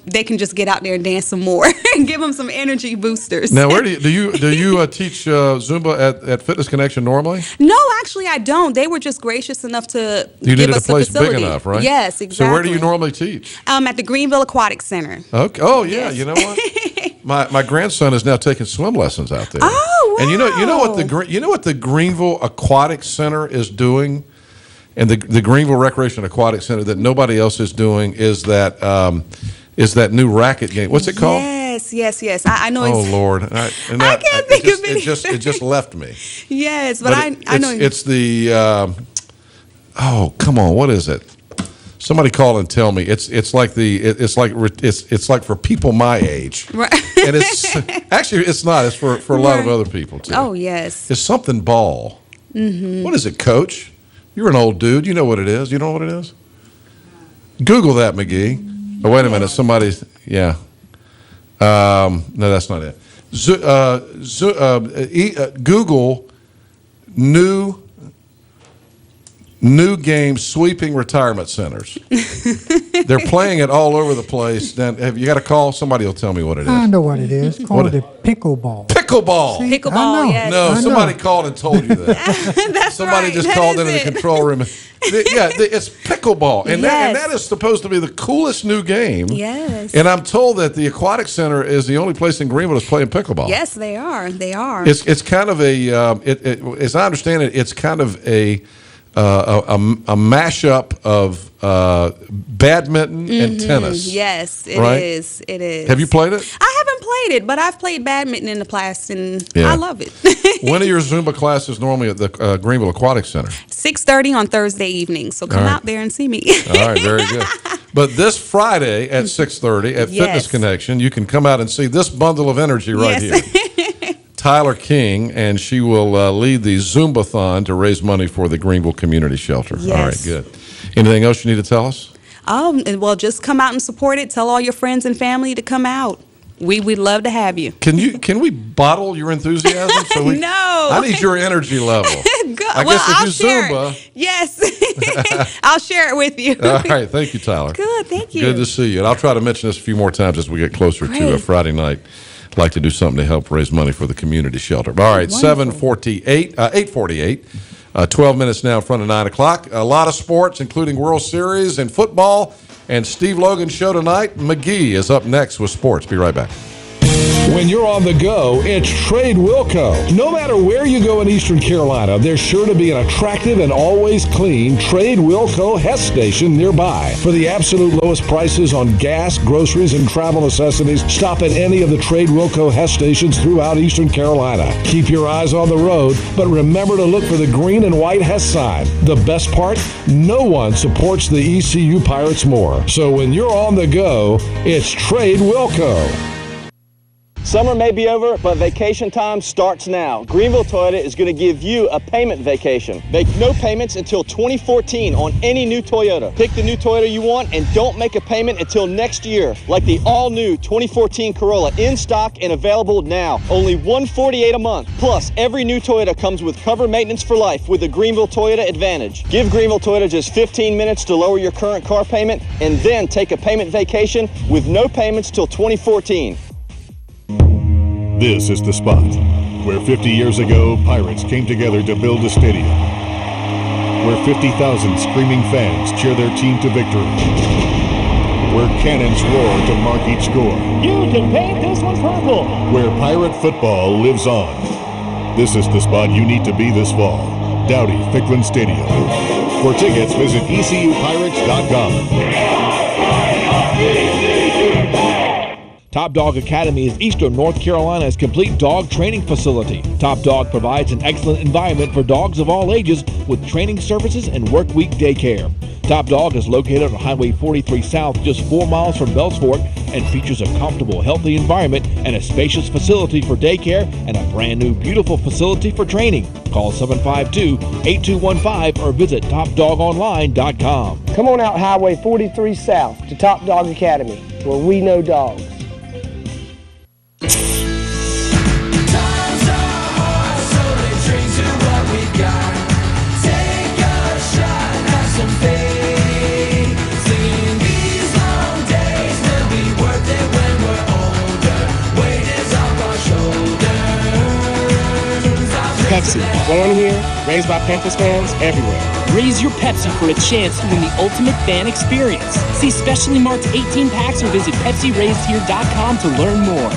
they can just get out there and dance some more and give them some energy boosters. Now, where do you teach Zumba at Fitness Connection normally? No, actually, I don't. They were just gracious enough to you give needed us a place facility. big enough, right? Yes, exactly. So where do you normally teach? At the Greenville Aquatic Center. Okay. Oh yeah. Yes. You know what? My grandson is now taking swim lessons out there. Oh wow. And you know what the Greenville Aquatic Center is doing, and the Greenville Recreation Aquatic Center that nobody else is doing is that new racket game. What's it called? Yes. I know. Oh Lord, I can't think of it. It just left me. Yes, but I know. It's the. Oh come on, what is it? Somebody call and tell me. It's like for people my age. Right. And it's not. It's for a lot of other people too. Oh yes. It's something ball. Mm-hmm. What is it, Coach? You're an old dude. You know what it is. You know what it is? Google that, McGee. Oh, wait a minute. Somebody's, yeah. No, that's not it. Google new game sweeping retirement centers. They're playing it all over the place. Then have you got a call? Somebody will tell me what it is. I know what it is. It's called the pickleball. Pickleball. See, pickleball. Yes. No, somebody called and told you that. That's somebody right. just That called is into the it. control room. It's pickleball, and that is supposed to be the coolest new game. Yes. And I'm told that the Aquatic Center is the only place in Greenville that's playing pickleball. Yes, they are. They are. It's kind of as I understand it, it's kind of a mashup of badminton and tennis. Yes, it right? is. It is. Have you played it? I haven't played it, but I've played badminton in the past, and I love it. When are your Zumba classes normally at the Greenville Aquatic Center? 6:30 on Thursday evening. So come out there and see me. All right, very good. But this Friday at 6:30 at Fitness Connection, you can come out and see this bundle of energy right here. Tyler King, and she will lead the Zumba-thon to raise money for the Greenville Community Shelter. Yes. All right, good. Anything else you need to tell us? Well, just come out and support it. Tell all your friends and family to come out. We'd love to have you. Can we bottle your enthusiasm? So No. I need your energy level. I guess if I'll you share Zumba. it. Yes. I'll share it with you. All right, thank you, Tyler. Good, thank you. Good to see you. And I'll try to mention this a few more times as we get closer to a Friday night. I'd like to do something to help raise money for the community shelter. All right, 8:48, 12 minutes now in front of 9 o'clock. A lot of sports, including World Series and football. And Steve Logan's show tonight. McGee is up next with sports. Be right back. When you're on the go, it's Trade Wilco. No matter where you go in Eastern Carolina, there's sure to be an attractive and always clean Trade Wilco Hess station nearby. For the absolute lowest prices on gas, groceries, and travel necessities, stop at any of the Trade Wilco Hess stations throughout Eastern Carolina. Keep your eyes on the road, but remember to look for the green and white Hess sign. The best part? No one supports the ECU Pirates more. So when you're on the go, it's Trade Wilco. Summer may be over, but vacation time starts now. Greenville Toyota is going to give you a payment vacation. Make no payments until 2014 on any new Toyota. Pick the new Toyota you want and don't make a payment until next year. Like the all-new 2014 Corolla, in stock and available now. Only $148 a month. Plus, every new Toyota comes with cover maintenance for life with the Greenville Toyota Advantage. Give Greenville Toyota just 15 minutes to lower your current car payment and then take a payment vacation with no payments till 2014. This is The Spot. Where 50 years ago, Pirates came together to build a stadium. Where 50,000 screaming fans cheer their team to victory. Where cannons roar to mark each score. You can paint this one purple. Where Pirate football lives on. This is the spot you need to be this fall. Dowdy Ficklin Stadium. For tickets, visit ECUPirates.com. Top Dog Academy is Eastern North Carolina's complete dog training facility. Top Dog provides an excellent environment for dogs of all ages with training services and work week daycare. Top Dog is located on Highway 43 South, just 4 miles from Bells Fork, and features a comfortable, healthy environment and a spacious facility for daycare and a brand new, beautiful facility for training. Call 752-8215 or visit topdogonline.com. Come on out Highway 43 South to Top Dog Academy, where we know dogs. Pepsi, born here, raised by Panthers fans everywhere. Raise your Pepsi for a chance to win the ultimate fan experience. See specially marked 18 packs or visit PepsiRaisedHere.com to learn more.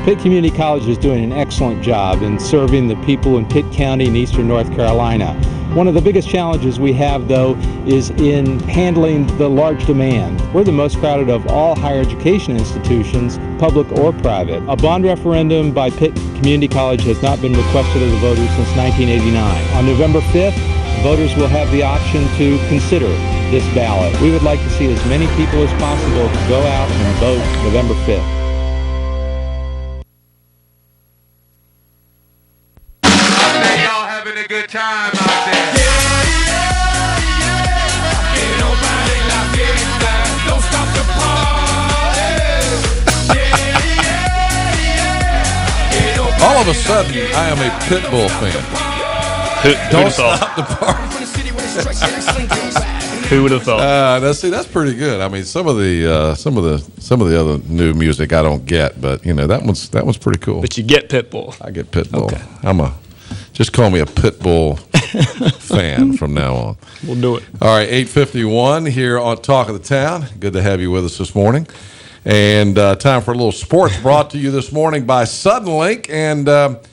Pitt Community College is doing an excellent job in serving the people in Pitt County and Eastern North Carolina. One of the biggest challenges we have, though, is in handling the large demand. We're the most crowded of all higher education institutions, public or private. A bond referendum by Pitt Community College has not been requested of the voters since 1989. On November 5th, voters will have the option to consider this ballot. We would like to see as many people as possible go out and vote November 5th. Having a good time out there. Don't stop the party. All of a sudden, I am a pit bull fan. Don't stop the party. Who would have thought? That's pretty good. I mean, some of the other new music I don't get, but that one's pretty cool. But you get Pitbull. I get Pitbull. Okay. Just call me a Pitbull fan from now on. We'll do it. All right, 8:51 here on Talk of the Town. Good to have you with us this morning. And time for a little sports brought to you this morning by Suddenlink. And, of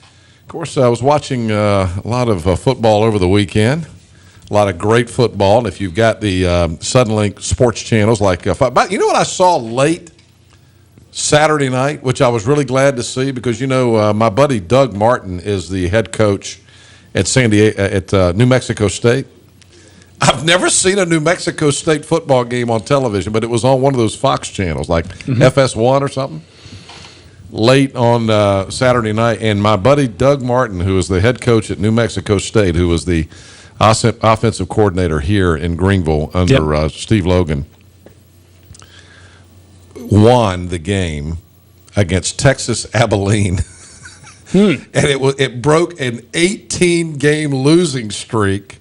course, I was watching a lot of football over the weekend, a lot of great football. And if you've got the Suddenlink sports channels, like but you know what I saw late Saturday night, which I was really glad to see because, my buddy Doug Martin is the head coach at New Mexico State. I've never seen a New Mexico State football game on television, but it was on one of those Fox channels, like FS1 or something, late on Saturday night. And my buddy Doug Martin, who is the head coach at New Mexico State, who was the offensive coordinator here in Greenville under Steve Logan, won the game against Texas Abilene. And it broke an 18-game losing streak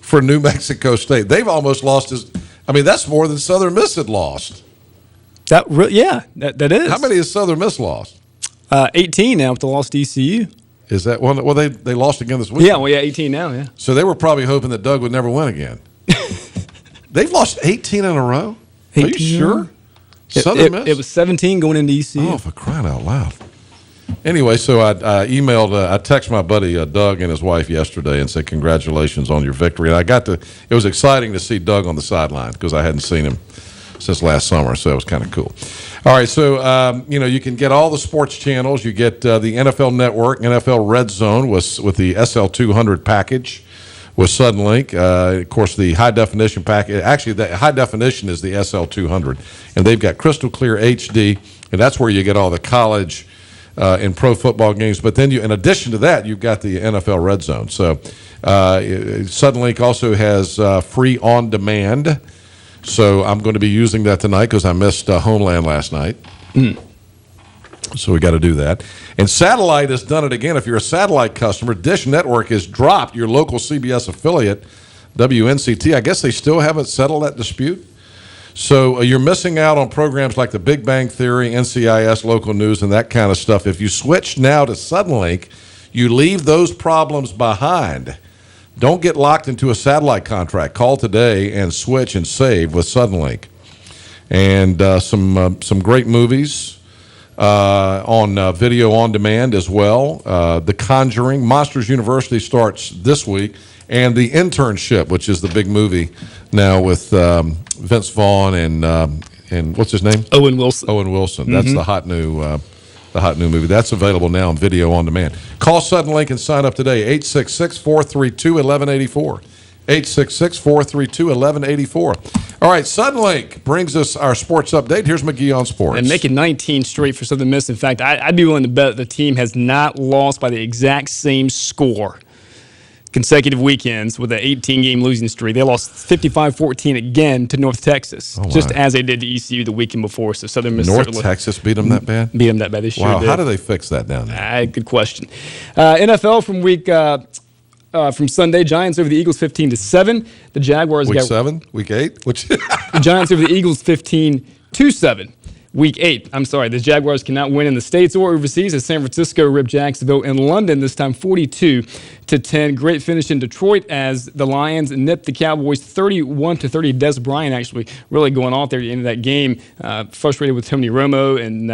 for New Mexico State. They've almost lost that's more than Southern Miss had lost. That is. How many has Southern Miss lost? 18 now with the loss to ECU. Is that one? Well, they lost again this week. Yeah, 18 now, yeah. So they were probably hoping that Doug would never win again. They've lost 18 in a row? Are you sure? Southern Miss? It was 17 going into ECU. Oh, for crying out loud. Anyway, so I texted my buddy Doug and his wife yesterday and said, congratulations on your victory. And it was exciting to see Doug on the sideline because I hadn't seen him since last summer, so it was kind of cool. All right, so, you can get all the sports channels. You get the NFL Network, NFL Red Zone with the SL200 package with Suddenlink. Of course, the high-definition package. Actually, the high-definition is the SL200, and they've got crystal clear HD, and that's where you get all the college and pro football games. But then, in addition to that, you've got the NFL Red Zone. So Suddenlink also has free on-demand. So I'm going to be using that tonight because I missed Homeland last night. So we got to do that. And satellite has done it again. If you're a satellite customer, Dish Network has dropped your local CBS affiliate, WNCT. I guess they still haven't settled that dispute. So you're missing out on programs like The Big Bang Theory, NCIS, local news, and that kind of stuff. If you switch now to Suddenlink, You leave those problems behind. Don't get locked into a satellite contract. Call today and switch and save with Suddenlink. And some great movies on video on demand as well. The Conjuring, Monsters University starts this week, and The Internship, which is the big movie now with Vince Vaughn and what's his name? Owen Wilson. Owen Wilson. That's the hot new movie. That's available now on video on demand. Call Suddenlink and sign up today. 866-432-1184. 866-432-1184. All right, Suddenlink brings us our sports update. Here's McGee on sports. And make it 19 straight for Southern Miss. In fact, I'd be willing to bet the team has not lost by the exact same score consecutive weekends with an 18-game losing streak. They lost 55-14 again to North Texas, just as they did to ECU the weekend before. So Southern Miss North Texas beat them that bad? Beat them that bad. They sure did. How do they fix that down there? Good question. NFL from Sunday, Giants over the Eagles 15-7. The Jaguars Week 7? Week 8? The Giants over the Eagles 15-7. Week 8. I'm sorry. The Jaguars cannot win in the States or overseas as San Francisco ripped Jacksonville and London, this time 42-10. Great finish in Detroit as the Lions nipped the Cowboys 31-30. Des Bryant actually really going off there at the end of that game. Frustrated with Tony Romo and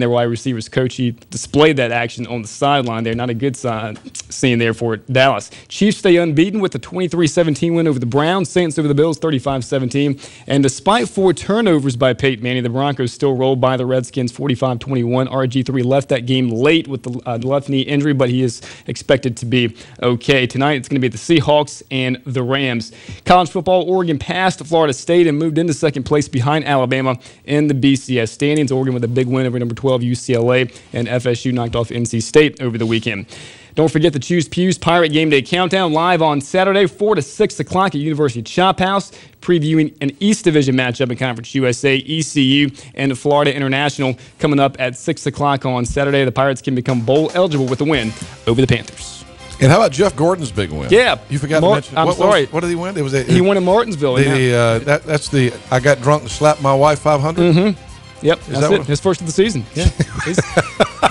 their wide receivers coach. He displayed that action on the sideline there. Not a good scene there for Dallas. Chiefs stay unbeaten with a 23-17 win over the Browns. Saints over the Bills 35-17. And despite 4 turnovers by Peyton Manning, the Broncos still rolled by the Redskins 45-21. RG3 left that game late with the left knee injury, but he is expected to be okay. Tonight it's going to be the Seahawks and the Rams. College football, Oregon passed Florida State and moved into second place behind Alabama in the BCS standings. Oregon with a big win over number 12 UCLA, and FSU knocked off NC State over the weekend. Don't forget the Choose Pew's Pirate Game Day Countdown live on Saturday, 4 to 6 o'clock at University Chop House, previewing an East Division matchup in Conference USA, ECU, and Florida International coming up at 6 o'clock on Saturday. The Pirates can become bowl eligible with a win over the Panthers. And how about Jeff Gordon's big win? Yeah. You forgot to mention. I'm sorry. What did he win? He won in Martinsville. That's the I got drunk and slapped my wife 500? Mm-hmm. Yep, that's it. His first of the season. Yeah. He's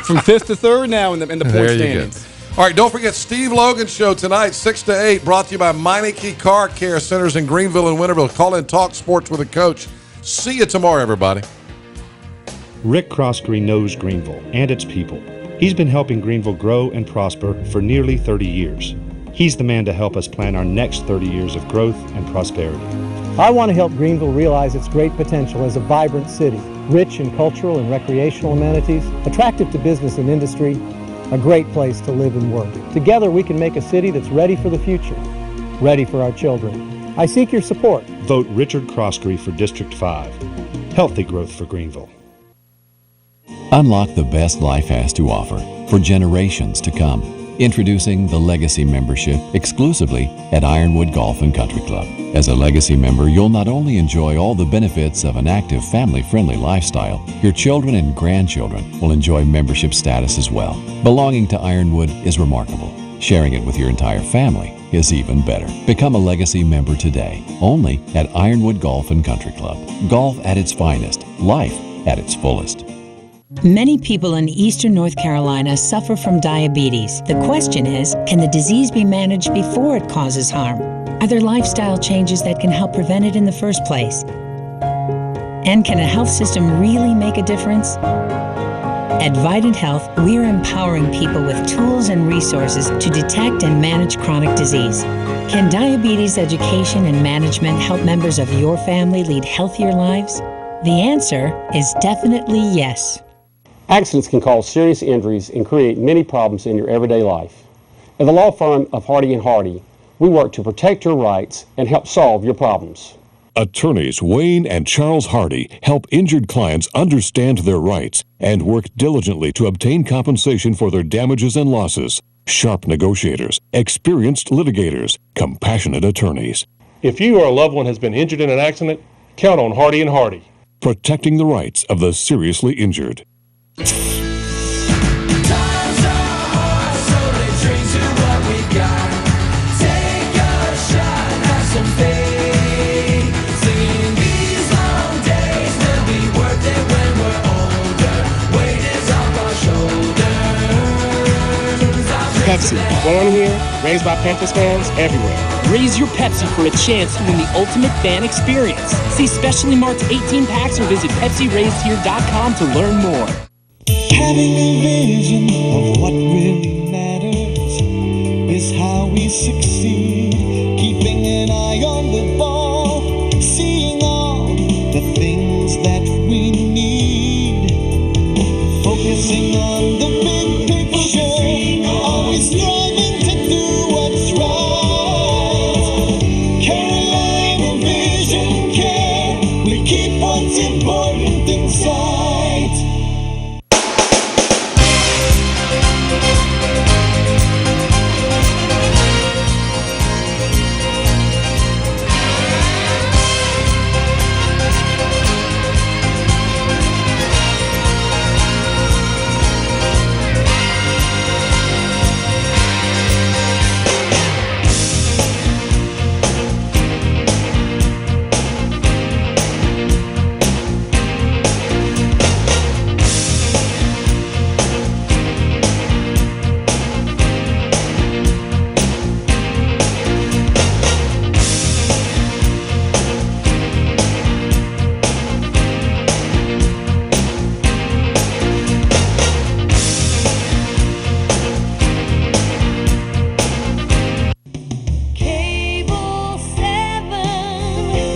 from 5th to 3rd now in the point standings. All right, don't forget Steve Logan's show tonight, 6 to 8, brought to you by Meineke Car Care Centers in Greenville and Winterville. Call in, talk sports with a coach. See you tomorrow, everybody. Rick Croskery knows Greenville and its people. He's been helping Greenville grow and prosper for nearly 30 years. He's the man to help us plan our next 30 years of growth and prosperity. I want to help Greenville realize its great potential as a vibrant city, rich in cultural and recreational amenities, attractive to business and industry, a great place to live and work. Together we can make a city that's ready for the future, ready for our children. I seek your support. Vote Richard Croskery for District 5. Healthy growth for Greenville. Unlock the best life has to offer for generations to come. Introducing the Legacy Membership exclusively at Ironwood Golf and Country Club. As a Legacy member, you'll not only enjoy all the benefits of an active, family-friendly lifestyle, your children and grandchildren will enjoy membership status as well. Belonging to Ironwood is remarkable. Sharing it with your entire family is even better. Become a Legacy member today, only at Ironwood Golf and Country Club. Golf at its finest, life at its fullest. Many people in eastern North Carolina suffer from diabetes. The question is, can the disease be managed before it causes harm? Are there lifestyle changes that can help prevent it in the first place? And can a health system really make a difference? At Vidant Health, we're empowering people with tools and resources to detect and manage chronic disease. Can diabetes education and management help members of your family lead healthier lives? The answer is definitely yes. Accidents can cause serious injuries and create many problems in your everyday life. At the law firm of Hardy & Hardy, we work to protect your rights and help solve your problems. Attorneys Wayne and Charles Hardy help injured clients understand their rights and work diligently to obtain compensation for their damages and losses. Sharp negotiators, experienced litigators, compassionate attorneys. If you or a loved one has been injured in an accident, count on Hardy & Hardy. Protecting the rights of the seriously injured. Pepsi. Born here, raised by Panthers fans everywhere. Raise your Pepsi for a chance to win the ultimate fan experience. See specially marked 18 packs or visit PepsiRaisedHere.com to learn more. Having a vision of what really matters is how we succeed. Keeping an eye on the ball, seeing all the things that we need. Focusing on the big picture, always striving to do what's right. Carolina Vision Care, we keep what's important in sight.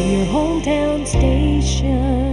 Your hometown station.